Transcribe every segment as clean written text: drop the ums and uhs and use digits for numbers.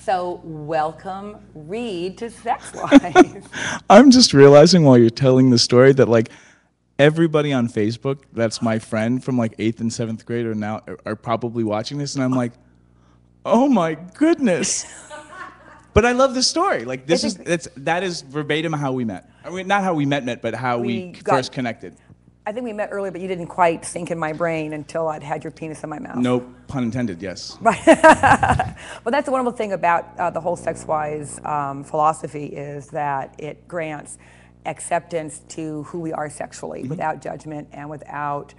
So welcome, Reid, to Sex Life. I'm just realizing while you're telling the story that like everybody on Facebook that's my friend from like 8th and 7th grade are probably watching this, and I'm like, oh my goodness. But I love this story. Like that is verbatim how we met. I mean, not how we met, but how we first connected. I think we met earlier, but you didn't quite sink in my brain until I'd had your penis in my mouth. No pun intended, yes. Right. Well, that's the wonderful thing about the whole sex-wise philosophy is that it grants acceptance to who we are sexually without judgment and without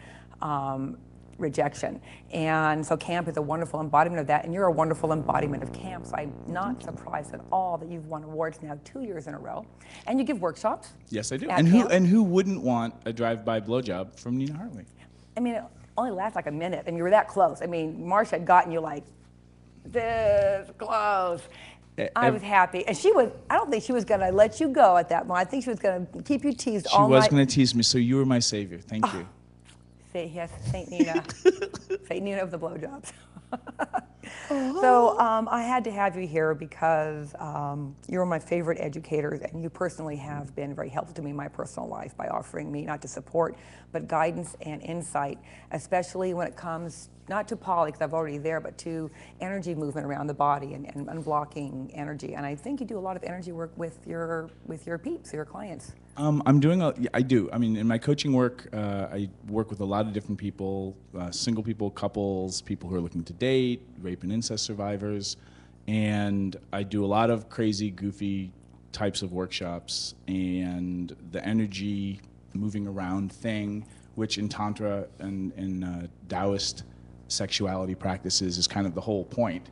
rejection. And so camp is a wonderful embodiment of that, and you're a wonderful embodiment of camp. So I'm not surprised at all that you've won awards now 2 years in a row. And you give workshops. Yes, I do. And who wouldn't want a drive-by blowjob from Nina Hartley? I mean, it only lasts like a minute. I mean, you were that close. I mean, Marsha had gotten you like this close. I was happy. And I don't think she was going to let you go at that moment. I think she was going to keep you teased all night. She was going to tease me, so you were my savior. Thank you. Yes, Saint Nina. Saint Nina of the blowjobs. So I had to have you here because you're my favorite educators, and you personally have been very helpful to me in my personal life by offering me not just support, but guidance and insight, especially when it comes not to poly, because I'm already there, but to energy movement around the body and unblocking energy. And I think you do a lot of energy work with your peeps, your clients. I do. I mean, in my coaching work, I work with a lot of different people, single people, couples, people who are looking to date, rape and incest survivors, and I do a lot of crazy, goofy types of workshops, and the energy moving around thing, which in Tantra and in Taoist sexuality practices is kind of the whole point,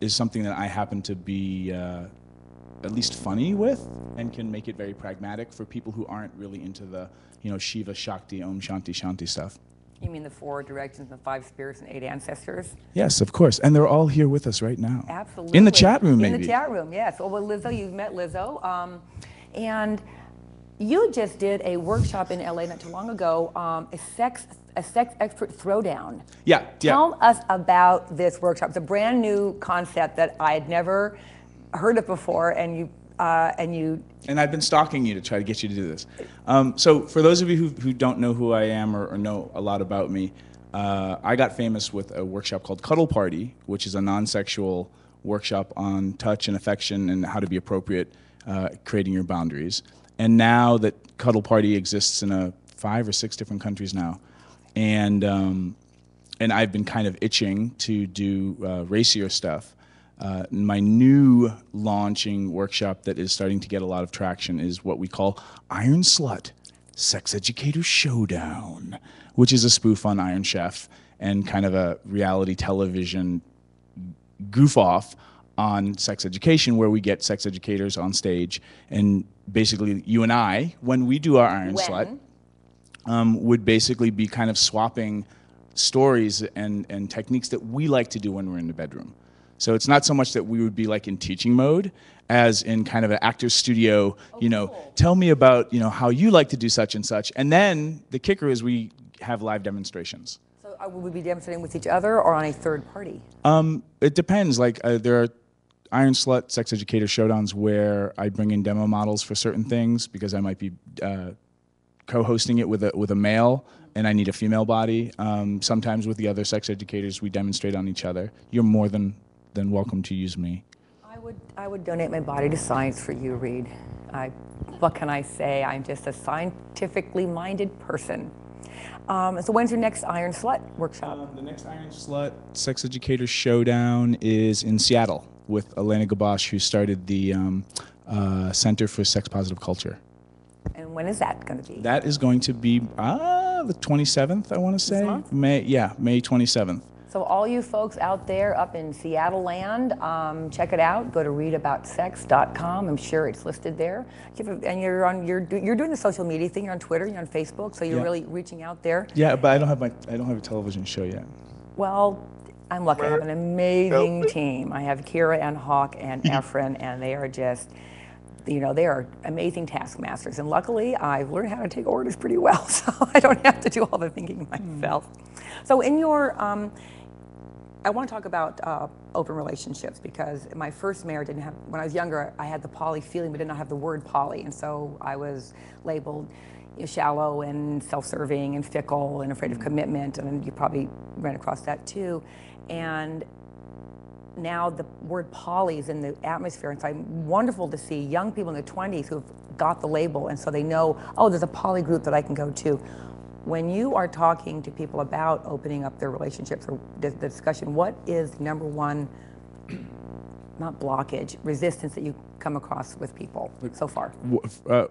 is something that I happen to be at least funny with, and can make it very pragmatic for people who aren't really into the, Shiva, Shakti, Om Shanti Shanti stuff. You mean the 4 directions, the 5 spirits, and 8 ancestors? Yes, of course. And they're all here with us right now. Absolutely. In the chat room, maybe. In the chat room, yes. Well, Lizzo, you've met Lizzo. And you just did a workshop in LA not too long ago, a sex expert throwdown. Yeah. Tell us about this workshop. It's a brand new concept that I had never heard of before, and I've been stalking you to try to get you to do this. So for those of you who don't know who I am or know a lot about me, I got famous with a workshop called Cuddle Party, which is a non-sexual workshop on touch and affection and how to be appropriate, creating your boundaries. And now that Cuddle Party exists in 5 or 6 different countries now, and I've been kind of itching to do racier stuff. My new launching workshop that is starting to get a lot of traction is what we call Iron Slut Sex Educator Showdown, which is a spoof on Iron Chef and kind of a reality television goof off on sex education, where we get sex educators on stage, and basically you and I, when we do our Iron Slut, would basically be kind of swapping stories and techniques that we like to do when we're in the bedroom. So it's not so much that we would be like in teaching mode as in kind of an actor's studio, cool. Tell me about, how you like to do such and such. And then the kicker is we have live demonstrations. So would we be demonstrating with each other or on a third party? It depends. Like there are Iron Slut Sex Educator Showdowns where I bring in demo models for certain things because I might be co-hosting it with a male and I need a female body. Sometimes with the other sex educators, we demonstrate on each other. You're more than welcome to use me. I would donate my body to science for you, Reid. What can I say? I'm just a scientifically minded person. So when's your next Iron Slut workshop? The next Iron Slut Sex Educator Showdown is in Seattle with Elena Gabosh, who started the Center for Sex Positive Culture. And when is that going to be? That is going to be the 27th, I want to say. This month? May 27th. So all you folks out there up in Seattle land, check it out. Go to readaboutsex.com. I'm sure it's listed there. And you're doing the social media thing. You're on Twitter. You're on Facebook. So you're really reaching out there. Yeah, but I don't have a television show yet. Well, I'm lucky. I have an amazing team. I have Kira and Hawk and Efren, and they are just, they are amazing taskmasters. And luckily, I've learned how to take orders pretty well, so I don't have to do all the thinking myself. So in your I want to talk about open relationships because my first marriage didn't have, when I was younger, I had the poly feeling but did not have the word poly. And so I was labeled shallow and self-serving and fickle and afraid of commitment. And you probably ran across that too. And now the word poly is in the atmosphere. And so it's wonderful to see young people in their 20s who've got the label. And so they know, oh, there's a poly group that I can go to. When you are talking to people about opening up their relationships or the discussion, what is the number one, not blockage, resistance that you come across with people so far?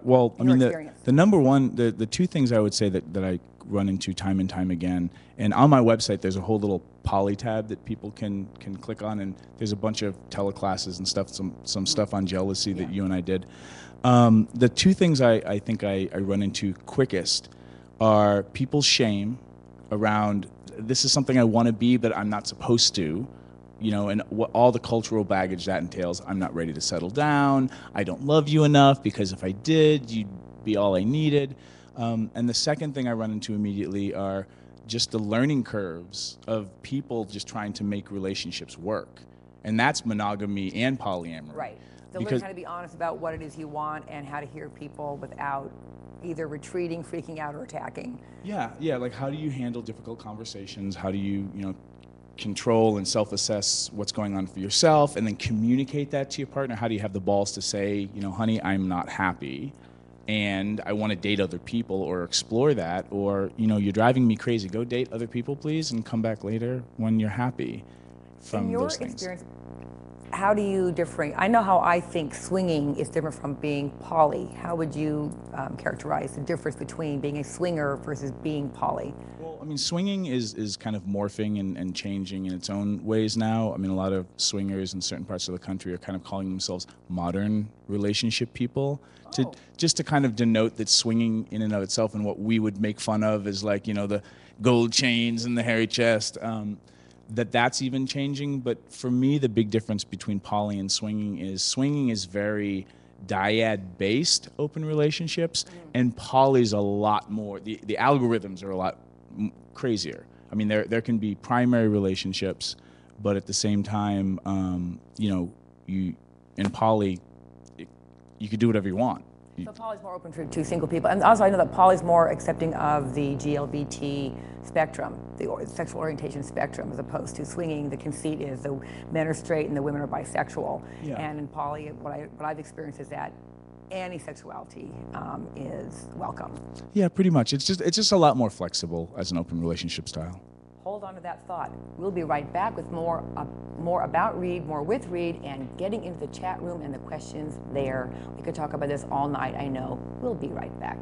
Well, I mean, experience. the number one, the two things I would say that I run into time and time again, and on my website there's a whole little poly tab that people can click on, and there's a bunch of teleclasses and stuff, some stuff on jealousy that you and I did. The two things I think I run into quickest are people's shame around, this is something I want to be but I'm not supposed to, you know, and all the cultural baggage that entails. I'm not ready to settle down, I don't love you enough, because if I did, you'd be all I needed. And the second thing I run into immediately are just the learning curves of people just trying to make relationships work. And that's monogamy and polyamory. Right. So learn how to be honest about what it is you want and how to hear people without either retreating, freaking out, or attacking. Yeah, like how do you handle difficult conversations? How do you, control and self-assess what's going on for yourself and then communicate that to your partner? How do you have the balls to say, honey, I'm not happy and I want to date other people or explore that, or, you're driving me crazy. Go date other people, please, and come back later when you're happy from those things. In your experience, how do you differentiate? I know how I think swinging is different from being poly. How would you characterize the difference between being a swinger versus being poly? Well, I mean, swinging is kind of morphing and changing in its own ways now. I mean, a lot of swingers in certain parts of the country are kind of calling themselves modern relationship people, just to kind of denote that swinging in and of itself and what we would make fun of is like, the gold chains and the hairy chest. That's even changing. But for me, the big difference between poly and swinging is very dyad-based open relationships, and poly's a lot more, the algorithms are a lot crazier. I mean, there can be primary relationships, but at the same time, you in poly, you could do whatever you want. So poly's more open to single people. And also I know that poly's more accepting of the GLBT spectrum, the sexual orientation spectrum, as opposed to swinging. The conceit is the men are straight and the women are bisexual. Yeah. And in poly, what I've experienced is that any sexuality is welcome. Yeah, pretty much. It's just a lot more flexible as an open relationship style. Hold on to that thought. We'll be right back with more about Reid, more with Reid, and getting into the chat room and the questions there. We could talk about this all night, I know. We'll be right back.